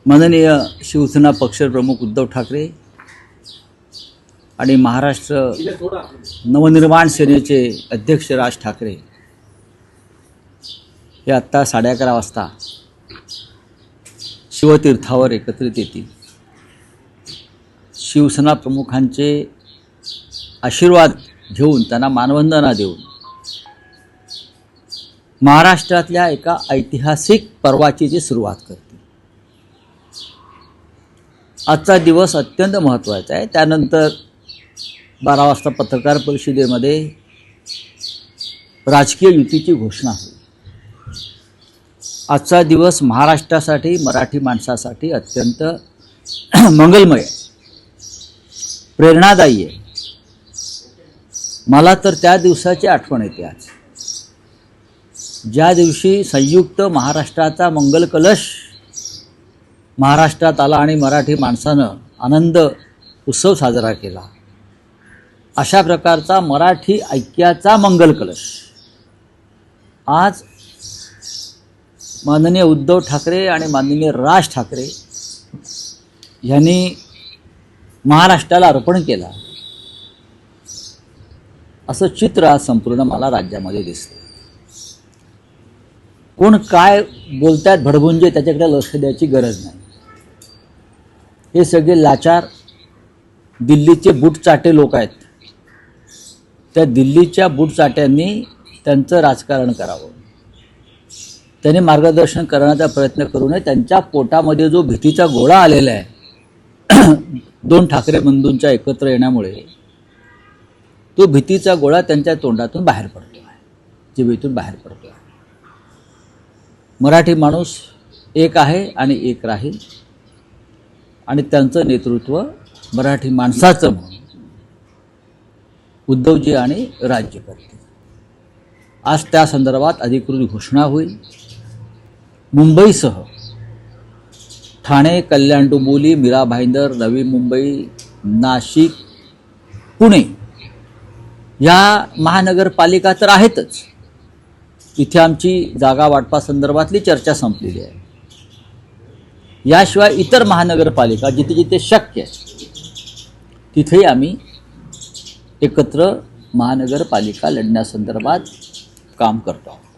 माननीय शिवसेना पक्षप्रमुख उद्धव ठाकरे आणि महाराष्ट्र नवनिर्माण सेनेचे अध्यक्ष राज ठाकरे हे आत्ता 11:30 वाजता शिवतीर्थावर एकत्रित येतील। शिवसेना प्रमुखांचे आशीर्वाद घेऊन त्यांना मानवंदना देऊन महाराष्ट्रातल्या एका ऐतिहासिक पर्वाची जी सुरुवात करते। आजचा दिवस अत्यंत महत्त्वाचा आहे। त्यानंतर 12 वाजता पत्रकार परिषदेमध्ये राजकीय युतीची घोषणा होईल। आजचा दिवस महाराष्ट्रासाठी मराठी माणसासाठी अत्यंत मंगलमय प्रेरणादायी आहे। मला तर त्या दिवसाची आठवण येते आज, ज्या दिवशी संयुक्त महाराष्ट्राचा मंगल कलश महाराष्ट्रात आला आणि मराठी माणसानं आनंद उत्सव साजरा केला। अशा प्रकारचा मराठी ऐक्याचा मंगल कलश आज माननीय उद्धव ठाकरे आणि माननीय राज ठाकरे यांनी महाराष्ट्राला अर्पण केला, असं चित्र आज संपूर्ण मला राज्यामध्ये दिसतं। कोण काय बोलतात भडभुंजे त्याच्याकडे लक्ष द्यायची गरज नाही। हे सगळे लाचार दिल्लीचे बूटचाटे लोक आहेत। त्या दिल्लीच्या बूटचाट्यांनी त्यांचं राजकारण करावं, त्यांनी मार्गदर्शन करण्याचा प्रयत्न करू नये। त्यांच्या पोटामध्ये जो भीतीचा गोळा आलेला आहे दोन ठाकरे बंधूंच्या एकत्र येण्यामुळे, तो भीतीचा गोळा त्यांच्या तोंडातून बाहेर पडतो आहे, जिभेतून बाहेर पडतो आहे। मराठी माणूस एक आहे आणि एक राहील, आणि त्यांचं नेतृत्व मराठी माणसाचं म्हणून उद्धवजी आणि राज्य करतील। आज त्या संदर्भात अधिकृत घोषणा होईल। मुंबईसह ठाणे, कल्याण डोंबिवली, मीरा भाईंदर, नवी मुंबई, नाशिक, पुणे या महानगरपालिका तर आहेतच। इथे आमची जागा वाटपासंदर्भातली चर्चा संपलेली आहे। याशिवाय इतर महानगरपालिका जिथे जिथे शक्य आहे तिथेही आम्ही एकत्र महानगरपालिका लढण्यासंदर्भात काम करतो आहोत।